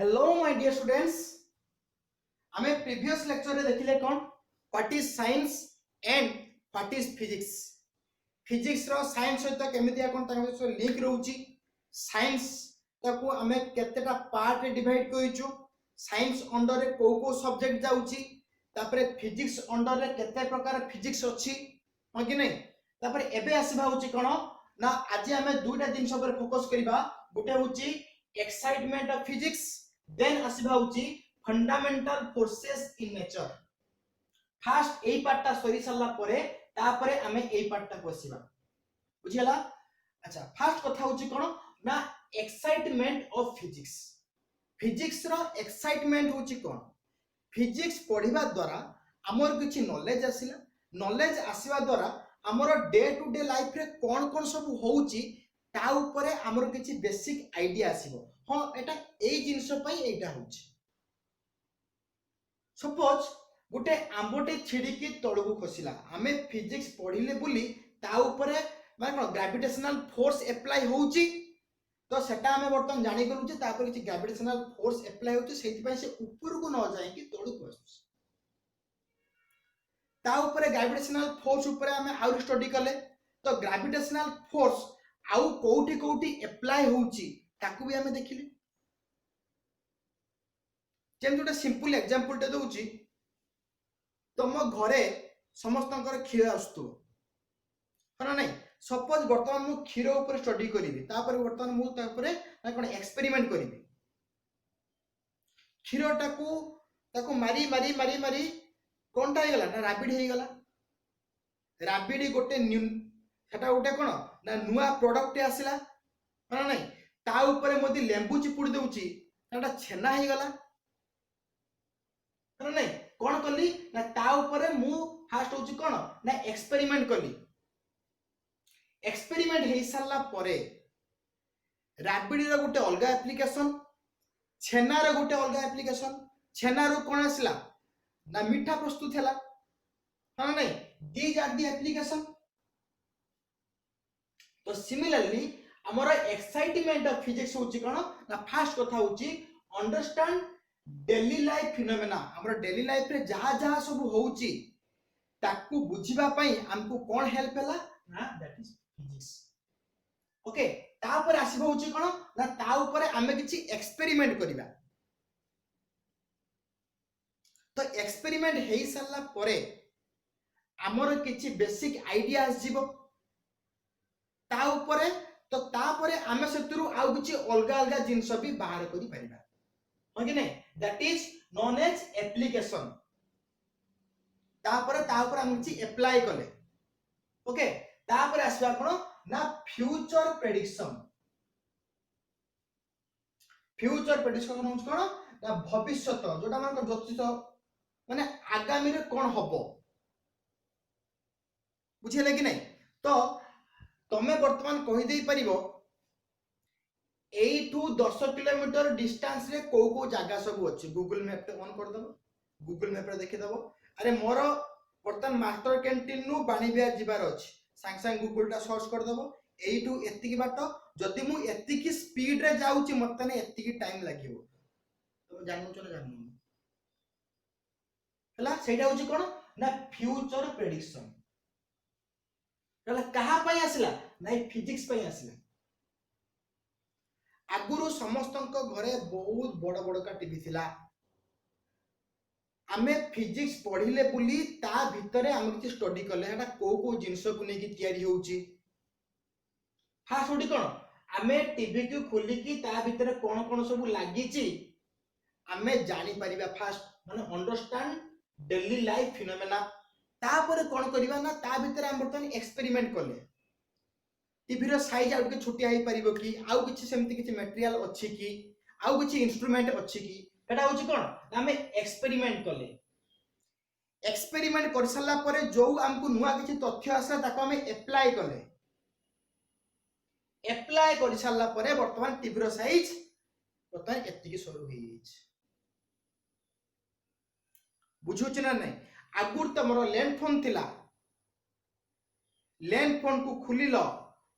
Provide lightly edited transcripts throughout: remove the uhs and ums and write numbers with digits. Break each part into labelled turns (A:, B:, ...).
A: Hello my dear students आमे previous lecture रे देखिले कोन what is science and what is physics physics रो साइंस सहित केमितिया कोन ताके सो लिंक रहउची साइंस ताको आमे केतेटा पार्ट रे डिवाइड करिचु साइंस अंडर रे को सब्जेक्ट जाउची तापरे फिजिक्स अंडर रे केते प्रकार फिजिक्स अछि हो कि नै तापरे एबे आसीबा होची कोन ना आज आमे दुटा दिन पर फोकस करिबा गोटे होची एक्साइटमेंट ऑफ फिजिक्स देन आसीबा होची fundamental forces in nature first एई पार्टटा सरी सल्ला परे तापरे आमे एई पार्टटा बसिबा बुझियला अच्छा फास्ट कथा होची कोन ना एक्साइटमेंट ऑफ फिजिक्स फिजिक्स रो एक्साइटमेंट होची कोन फिजिक्स पढिबा द्वारा हमर किछि नॉलेज आसिला नॉलेज आसीबा द्वारा हमर डे टू डे लाइफ रे कोन कोन सब होउची ता ऊपरे हमर किछि बेसिक आईडिया आसीबो हां एटा एई जिंस पई एटा होउची सपोज गुटे आंबोटे छिड़ी की तळगु खसिला हमें फिजिक्स पढिले बुली ता ऊपरे माने कोन ग्रेविटेशनल फोर्स अप्लाई होउची तो सेटा हमें बर्तन जानि गलु जे तापर किछि ग्रेविटेशनल फोर्स अप्लाई होउची सेति पई से ऊपर को न जाय कि तळगु आसुची ता ऊपरे ग्रेविटेशनल फोर्स ऊपरे हमें आउर स्टडी कले तो ग्रेविटेशनल फोर्स आउ कोठी कोठी अप्लाई होउची ताकू भी हमें देखिले जेम जोटा सिंपल एग्जांपल टे दोउची तुम घरे समस्तंकर क्षीर आसतु हना नहीं सपोज वर्तमान मु क्षीर ऊपर स्टडी करिवि तापर वर्तमान मु ता ऊपर ना कोन एक्सपेरिमेंट करिवि क्षीरटाकू ताकू मारी मारी मारी मारी कोनटा हे गला ना रैपिड हे गला रैपिड गोटे सेटा गोटे कोन ना नुआ प्रोडक्ट आसिला हना नहीं ता ऊपर मोदी लेंबू चिपुड़ देउची नाटा छेना हे गला हना नहीं कोन कली ना ता ऊपर मु फास्ट होची कोन ना एक्सपेरिमेंट कली एक्सपेरिमेंट हे साला परे रैपिड रो गोटे अलगा एप्लीकेशन छेना रो गोटे अलगा एप्लीकेशन छेना रो कोन आसला ना मीठा प्रस्तुत हैला हां नहीं दीज आर दी एप्लीकेशन तो सिमिलरली हमर एक्साइटमेंट ऑफ फिजिक्स होची कोन ना फास्ट कथा होची अंडरस्टैंड डेली लाइफ फिनोमेना हमर डेली लाइफ रे जहा जहा सब होउची ताकू बुझिबा पई हमकु कोन हेल्प हैला ना दैट इज फिजिक्स ओके तापर आसीबो होची कोन ना ता ऊपर हमें किछि एक्सपेरिमेंट करिबा तो एक्सपेरिमेंट हेई साला परे हमर किछि बेसिक आईडिया आसीबो ता ऊपर तो तापर हमें सेतुरु आउ किछि अलगा अलगा जिंस भी बाहर करि परिबा ओके नै that is known as application तापर हम किछि अप्लाई कले ओके तापर आसीबा कोन ना फ्यूचर प्रेडिक्शन होउछ कोन ना भविष्यत जोटा मान ज्योतिष माने आगामी रे कोन हबो बुझिले कि नै तो तमे वर्तमान कहि देई परिबो 8 टू 10 किलोमीटर डिस्टेंस रे को जागा सब अछि गूगल मैप पे ऑन कर दबो गूगल मैप रे देखि दबो अरे मोर वर्तमान मास्टर कैंटीन नु बाणी बिहार जिबार अछि सांग सांग गूगल टा सर्च कर दबो एई टू एत्ति की बाट जदी मु एत्ति की स्पीड रे जाउची मते ने एत्ति की टाइम लागिवो तो जाननु चलो जाननु हला सेटा होची कोन ना फ्यूचर प्रेडिक्शन हला कहा पई आसिला ना फिजिक्स पई आसिला आगुरु समस्तंक घरे बहुत बड़ बड़ का टीवी थिला आमे फिजिक्स पढिले बुली ता भितरे हम किछि स्टडी करले हेटा को जिंस को नेकी तयारी होउची फास्ट होडी कोन आमे टीवी को खोली की ता भितरे कोन कोन सब लागिची आमे जानि परिबा फास्ट माने अंडरस्टैंड डेली लाइफ फिनोमेना तापर कोन करिबा ना ता भितरे हम बर्तन एक्सपेरिमेंट करले टीवी रो साइज आउट के छोटी आइ परिबो कि आउ किछि सेमति किछि मटेरियल अछि कि आउ किछि इंस्ट्रूमेंट अछि कि एटा होछि कोन हमें एक्सपेरिमेंट करले एक्सपेरिमेंट कर सला परे जो हमकु नुवा किछि तथ्य आसला ताको हमें अप्लाई कर सला परे वर्तमान टीवी रो साइज वर्तमान एत्ति कि सरू होई छि बुझुछ ना नै आगुर तमरो लैंड फोन थिला लैंड फोन को खुलिलो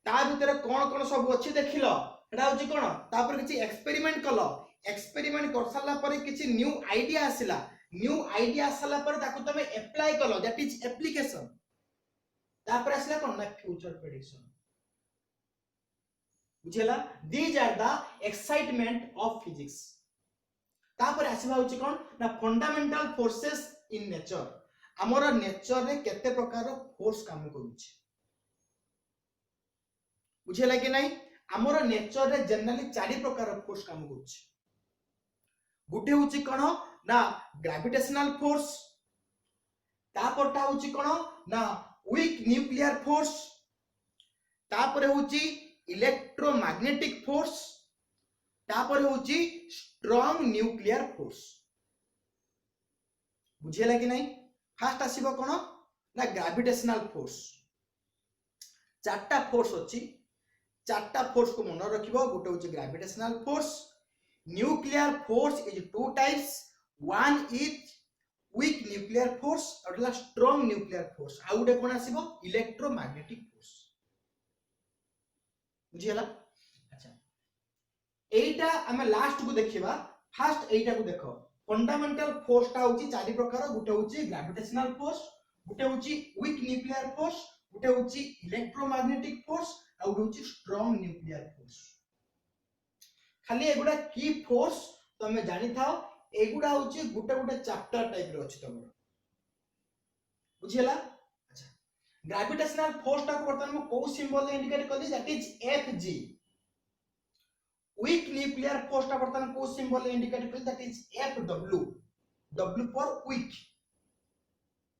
A: ता भितरे कोन कोन सब अछि देखिलो एटा होछि कोन तापर किछि एक्सपेरिमेंट कलो एक्सपेरिमेंट कर साला पर किछि न्यू आइडिया आसिला न्यू आइडिया आसला पर ताकू तमे अप्लाई कलो दैट इज एप्लीकेशन तापर आसिला कोन ना फ्यूचर प्रेडिक्शन बुझेला these are the excitement of physics तापर आसीबा होची कोन ना फंडामेंटल फोर्सेस इन नेचर हमर नेचर रे केते प्रकार फोर्स काम करूची बुझेला कि नहीं हमर नेचर रे जनरली चारि प्रकार फोर्स काम करूची गुटे होची कोन ना ग्रेविटेशनल फोर्स तापरटा होची कोन ना वीक न्यूक्लियर फोर्स तापर होची इलेक्ट्रोमैग्नेटिक फोर्स तापर होची स्ट्रांग न्यूक्लियर फोर्स बुझेला कि नहीं फास्ट आसीबो कोन ना ग्रेविटेशनल फोर्स चारटा फोर्स अछि चारटा फोर्स को मन रखिबो गुटे होची gravitational force nuclear force is two types one is weak nuclear force और स्ट्रांग न्यूक्लियर फोर्स आ गुटे कोन आसीबो इलेक्ट्रोमैग्नेटिक फोर्स बुझियला अच्छा एटा हमें लास्ट को देखिबा फास्ट एटा को देखो फंडामेंटल फोर्स ता होची चारि प्रकार गुटे होची ग्रेविटेशनल फोर्स गुटे होची वीक न्यूक्लियर फोर्स गुटे होची इलेक्ट्रोमैग्नेटिक फोर्स आ गुटे होची स्ट्रांग न्यूक्लियर फोर्स खाली एगुडा की फोर्स तमे जानि थाओ एगुडा होची गुटे गुटे चैप्टर टाइप रे अछि तमरो बुझियला अच्छा ग्रेविटेशनल फोर्स ता को बर्तन में को सिंबल इंडिकेट करली that is Fg weak nuclear force ता बर्तन को सिंबल इंडिकेट करली that is Fw W for weak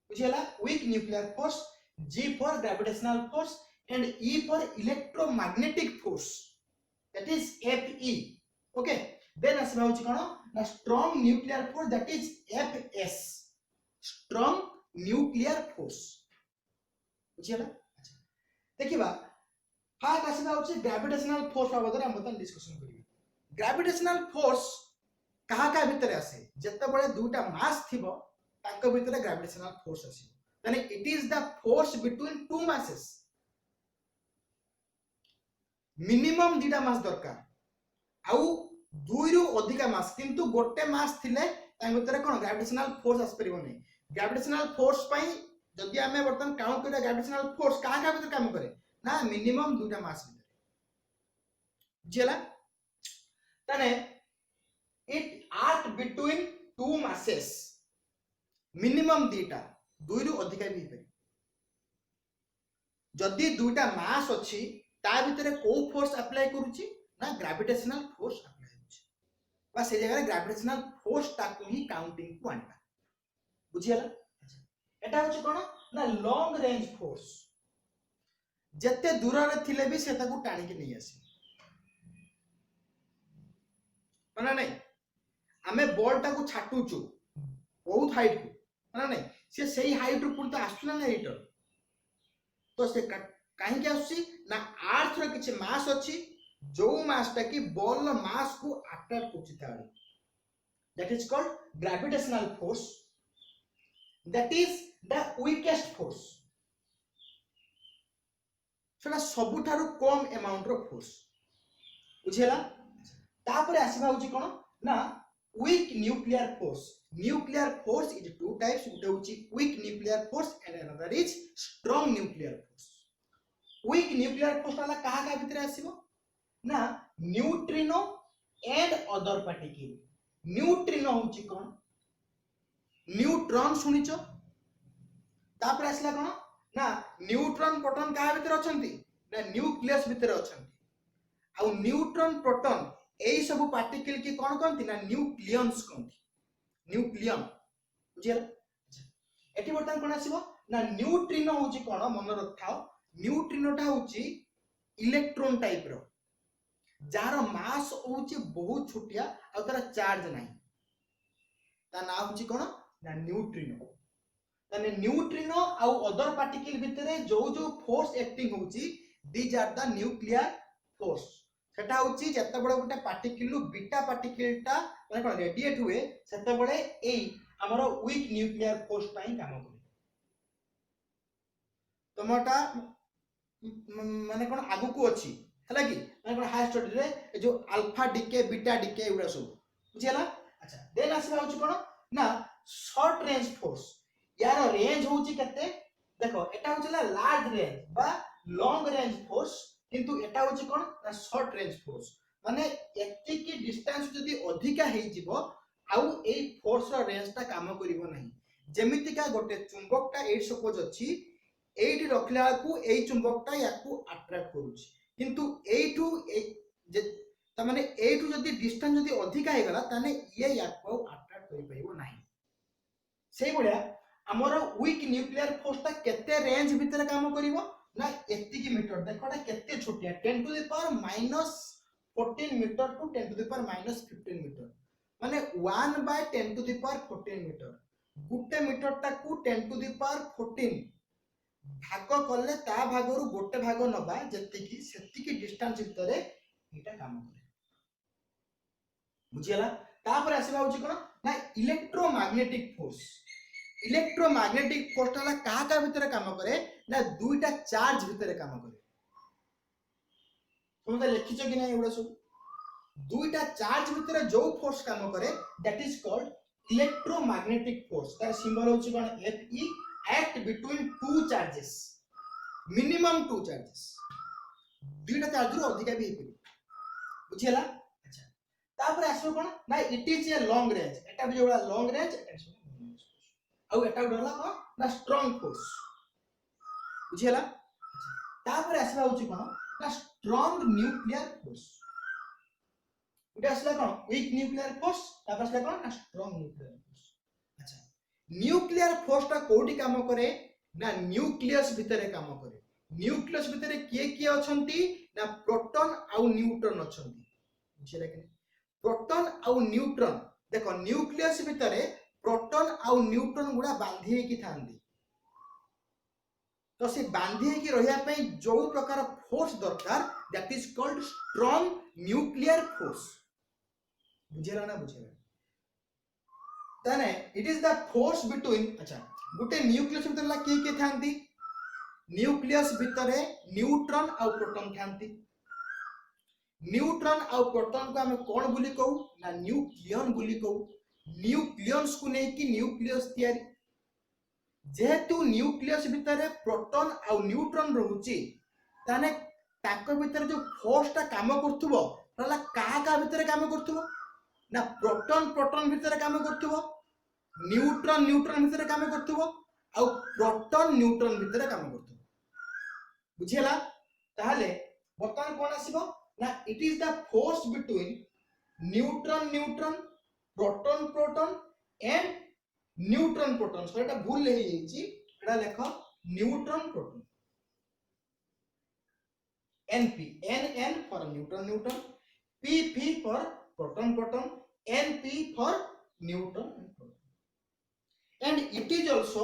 A: बुझियला weak nuclear force G for gravitational force and E for electromagnetic force that is Fe okay then asba hochi kono na strong nuclear force that is Fs strong nuclear force बुझियला अच्छा देखिबा fast asba hochi gravitational force बाबत हम बतन discussion करिबे gravitational force कहा का भीतर आसे जत्ते बळे दुटा मास थिबो ताको भीतर gravitational force आसी यानी it is the force between two masses minimum दीटा मास दरकार आउ दुई रु अधिका मास किंतु गोटे मास थिले तां भीतर कोन ग्रेविटेशनल फोर्स आस परिबो नै ग्रेविटेशनल फोर्स पई जदि हमें बर्तन काउंट करिया ग्रेविटेशनल फोर्स का भीतर काम करे ना मिनिमम दुटा मास भीतर जेला तने it act between two masses minimum दीटा दुई रु अधिका भी पे जदि दुटा मास अछि ता भीतर को फोर्स अप्लाई करूची ना ग्रेविटेशनल फोर्स अप्लाई होची बस से जगह ग्रेविटेशनल फोर्स ताकू ही काउंटिंग को आनबा बुझियला अच्छा एटा होची कोन ना लॉन्ग रेंज फोर्स जत्ते दूर रे थिले भी से ताकू टाणी के नहीं आसी माना नहीं हमें बॉल टाकू छाटुचू बहुत हाइट को माना नहीं से सही हाइट रो पुरता आसला ना रिटर्न तो से कहीं के आसी ना अर्थ रो किछ मास अछि जो मास ता की बॉल नो मास को अट्रैक्ट करछि ताडी that is called gravitational force that is the weakest force सेटा सबुठारु कम अमाउंट रो फोर्स बुझेला तापरे आसीबा होछि कोन ना weak nuclear force is two types गुटे होछि weak nuclear force and another is strong nuclear force weak nuclear force वाला कहा का भीतर आसीबो ना neutrino and other particle neutrino होची कोन न्यूट्रॉन सुनिचो तापर आसला कोन ना न्यूट्रॉन प्रोटॉन कहा भीतर अछंती ना न्यूक्लियस भीतर अछंती आ न्यूट्रॉन प्रोटॉन एई सब पार्टिकल की कोन कोनती ना न्यूक्लियंस कोनती न्यूक्लियन बुझियला एठी बर्तन कोन आसीबो ना न्यूट्रिनो होची कोन मन रखाओ न्यूट्रिनोटा होची इलेक्ट्रॉन टाइप रो जार मास होची बहुत छोटिया आ तार चार्ज नाही ता नाम होची कोन ना न्यूट्रिनो तने न्यूट्रिनो आ अदर पार्टिकल भितरे जो जो फोर्स एक्टिंग होची these are the nuclear force सेटा होची जत्ते बडा गुटा पार्टिकल बीटा पार्टिकल ता माने कोन रेडिएट हुए सेते बडे एई हमरो वीक न्यूक्लियर फोर्स पई काम करे तमटा माने कोन आगु को अछि हला कि माने कोन हाई स्टडी रे जो अल्फा डीके बीटा डीके उडा सब बुझिला। अच्छा देन आसीबा होची कोन ना शॉर्ट रेंज फोर्स। यार रेंज होची केते देखो एटा होचला लार्ज रेंज बा लॉन्ग रेंज फोर्स किंतु एटा होची कोन ना शॉर्ट रेंज फोर्स माने एति की डिस्टेंस जदी अधिका हेई जिवो आउ ए फोर्स रो रेंज ता काम करिवो नहीं। जेमिति का गोटे चुंबकटा ए सपोज अछि एठी रखला को ए चुंबकटा याकू अट्रैक्ट करूची किंतु एठू जे त माने एठू जदी डिस्टेंस जदी अधिका हे गला ताने ये याकू अट्रैक्ट करि परिवो नाही। सेही बढिया हमर वीक न्यूक्लियर फोर्स ता केते रेंज भीतर काम करिवो ना एति की मीटर देखोटा केते छोटिया 10 to the power -14 metre to 10 to the power -15 metre माने 1 by 10 to the power 14 metre गुटे मीटर टा को 10 टू द पावर 14 भाग कले ता भागरु गोटे भाग नबा जति की सेति की डिस्टेंस भीतर एटा काम करे। बुझियला तापर आसीबा होची कोन ना इलेक्ट्रोमैग्नेटिक फोर्स। इलेक्ट्रोमैग्नेटिक फोर्स ला का भीतर काम करे ना दुईटा चार्ज भीतर काम करे। तुम तो लिखिছো कि नहीं एवढा सब दुईटा चार्ज भीतर जो फोर्स काम करे that is called electromagnetic force. तार सिंबल होची कोन Fe act between two charges minimum two charges दुईटा चार्ज रो अधिका भी हेपि बुझियला। अच्छा तापर आसो कोन ना it is a long range एटा भी जोड़ा लॉन्ग रेंज आउ एटा डला कोन ना स्ट्रांग फोर्स बुझियला। तापर आसबा होची कोन ना स्ट्रांग न्यूक्लियर फोर्स उडे असला कोन वीक न्यूक्लियर फोर्स तापर असला कोन ना स्ट्रांग न्यूक्लियर फोर्स। अच्छा न्यूक्लियर फोर्स ता कोठी काम करे ना न्यूक्लियस भितरे काम करे। न्यूक्लियस भितरे किए अछंती ना प्रोटॉन आउ न्यूट्रॉन अछंती बुझिला कि प्रोटॉन आउ न्यूट्रॉन देखो न्यूक्लियस भितरे प्रोटॉन आउ न्यूट्रॉन गुडा बांधी की थांदी तो से बांधी की रहिया पे जो प्रकार फोर्स दरकार that is called strong nuclear force बुझिला ना बुझिला तने it is the force between. अच्छा गुटे न्यूक्लियस भितर ला के थांती न्यूक्लियस भितरे न्यूट्रॉन आउ प्रोटॉन थांती। न्यूट्रॉन आउ प्रोटॉन को हम कोन बोली कहू ना न्यूक्लियन बोली कहू। न्यूक्लियंस को नै कि न्यूक्लियस तयारी जेहेतु न्यूक्लियस भितरे प्रोटॉन आउ न्यूट्रॉन रहउची ताने ताको भितर जो फोर्स ता काम करथुबो तला का भितर काम करथुबो ना प्रोटॉन प्रोटॉन भितर काम करथुबो न्यूट्रॉन न्यूट्रॉन भितर काम करथुबो आउ प्रोटॉन न्यूट्रॉन भितर काम करथुबो बुझियला। ताहाले बर्तमान कोन आसीबो ना it is the force between neutron neutron proton proton and neutron proton so एटा भूल ले जाईची एटा लेखो neutron proton Np Nn for neutron neutron P for proton proton Np for neutron proton and it is also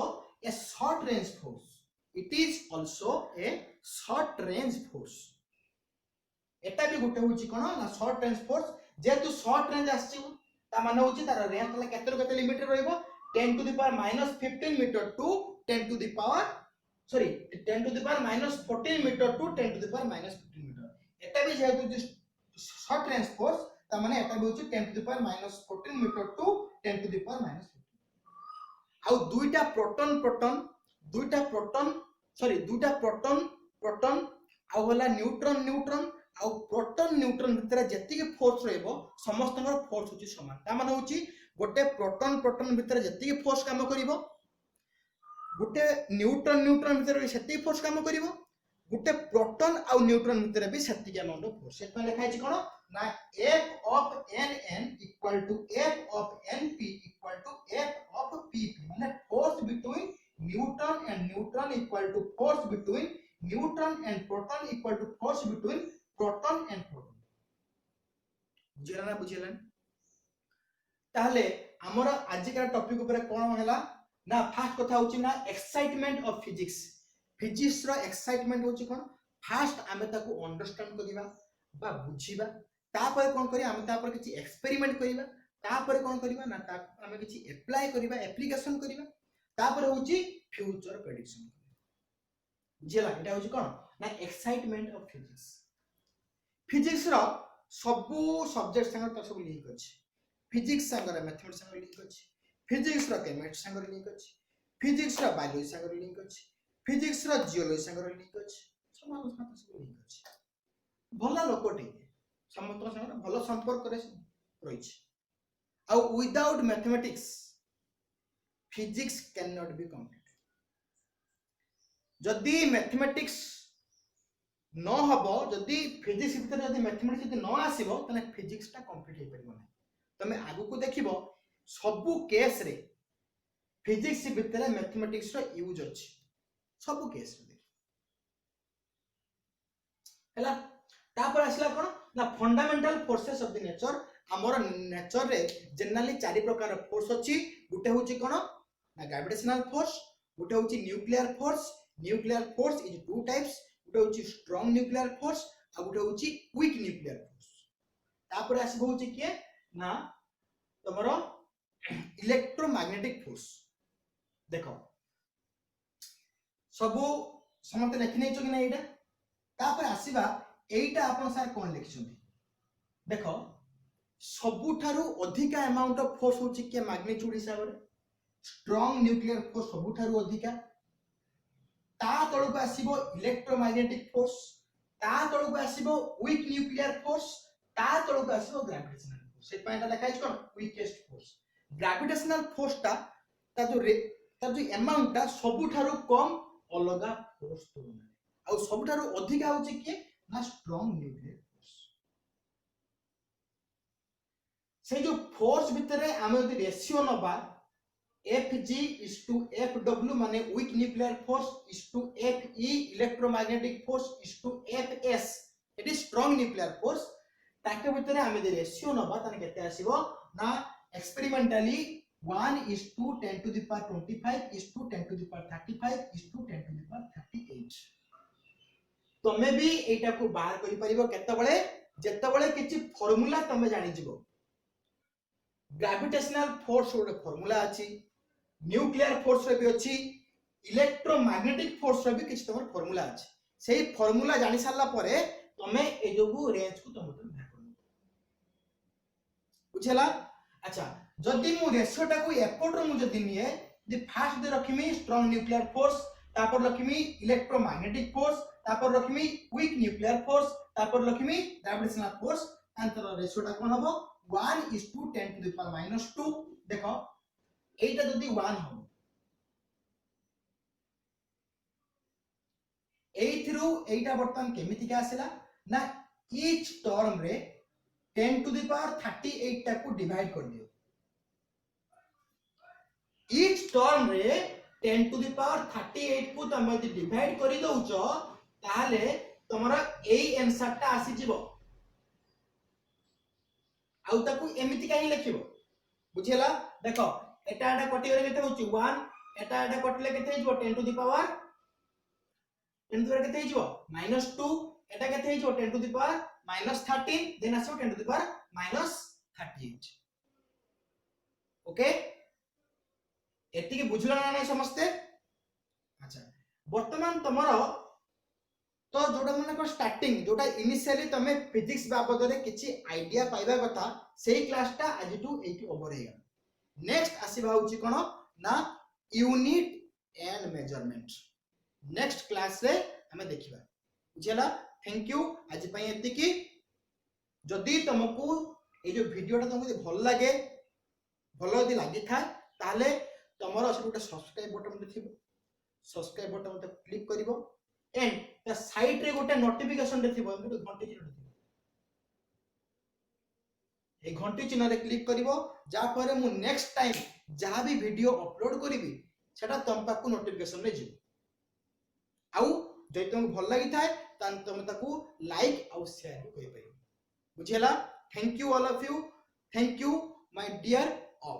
A: a short range force. It is also a short range force. एटा भी गुटे होची कोन ना शॉर्ट रेंज फोर्स जेतु short range आछि ता माने होची तार रेंज तला केते केते लिमिट रहइबो 10 to the power -15 metre to 10 to the power 10 to the power -14 metre to 10 to the power -15 metre एटा भी जेतु शॉर्ट रेंज फोर्स ता माने एटा भी होची 10 to the power -14 metre to 10 to the power -15 आउ दुईटा प्रोटॉन प्रोटॉन दुईटा प्रोटॉन प्रोटॉन आउ होला न्यूट्रॉन न्यूट्रॉन आउ प्रोटॉन न्यूट्रॉन भितर जति के फोर्स रहइबो समस्तଙ୍କର फोर्स होची समान ता माने होची गोटे प्रोटॉन प्रोटॉन भितर जति के फोर्स काम करिवो गोटे न्यूट्रॉन न्यूट्रॉन भितर सेति फोर्स काम करिवो गोटे प्रोटॉन आउ न्यूट्रॉन भितर भी सेति के अमाउंट ऑफ फोर्स एत लिखा छि कोन ना F of Nn equal to F of Np equal to F of Pp माने force between neutron and neutron equal to force between neutron and proton equal to force between proton and proton बुझिला ना बुझिला ताहले हमर आज का topic ऊपर कोन होला ना फास्ट कथा होची ना एक्साइटमेंट ऑफ फिजिक्स रो एक्साइटमेंट होची कोन फास्ट आमे ताको अंडरस्टैंड करिबा बा बुझिबा तापर कोन करी आमे तापर किछि एक्सपेरिमेंट करिबा तापर कोन करिबा ना ता आमे किछि अप्लाई करिबा एप्लीकेशन करिबा तापर होची फ्यूचर प्रेडिक्शन बुझिला एटा होची कोन ना एक्साइटमेंट ऑफ फिजिक्स रो सबु सब्जेक्ट संग त सब लिंक अछि फिजिक्स संगर मैथमेटिक्स संगर लिंक अछि, फिजिक्स रो केमिस्ट्री संगर लिंक अछि, फिजिक्स रो बायोलॉजी संगर लिंक अछि, फिजिक्स रो जियोलॉजी संगर लिंक अछि, समान समान सब लिंक अछि। भला लोकटे समस्त संगर भल संपर्क रे रहिछि। आ without mathematics physics can not be complete. जदि मैथमेटिक्स न हबो, जदि फिजिक्स भीतर जदि मैथमेटिक्स जदि न आसीबो तने फिजिक्स ता कंप्लीट हे परिबो नै। तमे आगु को देखिबो सबु केस रे फिजिक्स भीतर मैथमेटिक्स रो यूज अछि, सबु केस रे हैला। तापर आसला कोन ना fundamental forces of the nature. हमर नेचर रे जनरली चारि प्रकार फोर्स अछि। गुटे होची कोन ना ग्रेविटेशनल फोर्स, गुटे होची nuclear force. Nuclear force is two types, गुटे होची स्ट्रांग न्यूक्लियर फोर्स आ गुटे होची वीक न्यूक्लियर फोर्स। तापर आसबो होची के ना तमरो इलेक्ट्रोमैग्नेटिक फोर्स। देखो सबु समते लिखि नै छु कि नै एटा। तापर आसीबा एइटा आपन सर कोन लिखिछथि देखो सबुठारु अधिका अमाउंट ऑफ फोर्स होची के मैग्नीट्यूड हिसाब रे स्ट्रांग न्यूक्लियर फोर्स सबुठारु अधिका। ता तळु को आसीबो इलेक्ट्रोमैग्नेटिक फोर्स, ता तळु को आसीबो वीक न्यूक्लियर फोर्स, ता तळु को आसीबो ग्रेविटेशनल फोर्स। से पॉइंट लिखा है कोन वीकेस्ट फोर्स। ग्रेविटेशनल फोर्स ता जो अमाउंट ता सबुठारु कम अलगा फोर्स तुलना आ सबुठारु अधिका होची के ना स्ट्रांग न्यूक्लियर फोर्स। से जो फोर्स भितरे आमे यदि रेशियो नबा Fg is to Fw माने week nuclear force is to Fe electromagnetic force is to Fs it is strong nuclear force. ताके भितरे आमे यदि रेशियो नबा तने केते आसीबो ना experimentally 1 is to 10 to the power 25 is to 10 to the power 35 is to 10 to the power 38। तमे भी एटा को बाहर करि परिबो केते बळे जत्ते बळे किछि फार्मूला तमे जानि जिवो। ग्रेविटेशनल फोर्स रो फार्मूला अछि, न्यूक्लियर फोर्स रे भी अछि, इलेक्ट्रोमैग्नेटिक फोर्स रे भी किछि तमर फार्मूला अछि। सेही फार्मूला जानि सारला परे तमे ए जोगु रेंज को तमे बाहर करबो। बुझला। अच्छा जदि मु रेशियो टा को एपोर्ट रो मु जदि निए दि फास्ट दे रखिमी स्ट्रांग न्यूक्लियर फोर्स, तापर रखिमी इलेक्ट्रोमैग्नेटिक फोर्स, तापर रखिमी वीक न्यूक्लियर फोर्स, तापर रखिमी ग्रेविटेशनल फोर्स। अंतर रेशियो टा कोन हबो 1 is to 10 to the power -2। देखो एटा जदि 1 हबो एइथरु एटा बर्तन केमिति का आसिला ना ईच टर्म रे 10 to the power 38 टा को डिवाइड कर दियो। ईच टर्म रे 10 to the power 38 को तमे यदि डिवाइड करि दउचो ताले तमरा एई आंसर टा आसी जिवो। आउ ताकू एमिति काहे लिखिबो बुझियला। देखो एटा कटि गले केते होची 1, एटा कटले केते हिजो 10 to the power 10 to the power केते हिजो -2, एटा केते हिजो 10 to the power -13, देन आसो 10 to the power -38। ओके एति के बुझला ना नै समझते। अच्छा वर्तमान तमरो तो जोटा माने को स्टार्टिंग जोटा इनिशियली तमे फिजिक्स बाबद रे किछि आईडिया पाइबा कथा सेही क्लास टा आज टू एटी ओवर हे। नेक्स्ट आसीबा होची कोन ना unit and measurement. Next class रे हमें देखिबा बुझला। थैंक यू आज पई एति की। जदी तुमको ए जो वीडियो टा तुमको भल लागे भल यदि लागि था ताले तमरो से गोटे सब्सक्राइब बटन देखिबो, सब्सक्राइब बटन मते क्लिक करिवो एंड ता साइड रे गोटे नोटिफिकेशन देखिबो गोटे घंटी चिन्ह देखिबो। ए घंटी चिन्ह रे क्लिक करिवो जा परे मु नेक्स्ट टाइम जहां भी वीडियो अपलोड करिवि सेटा तम पाकू नोटिफिकेशन रे जिवो। आउ जे तुमको भल लागि थाए ता तुम ताकू लाइक आउ शेयर भी करि परिबो बुझियला। Thank you all of you, thank you my dear all.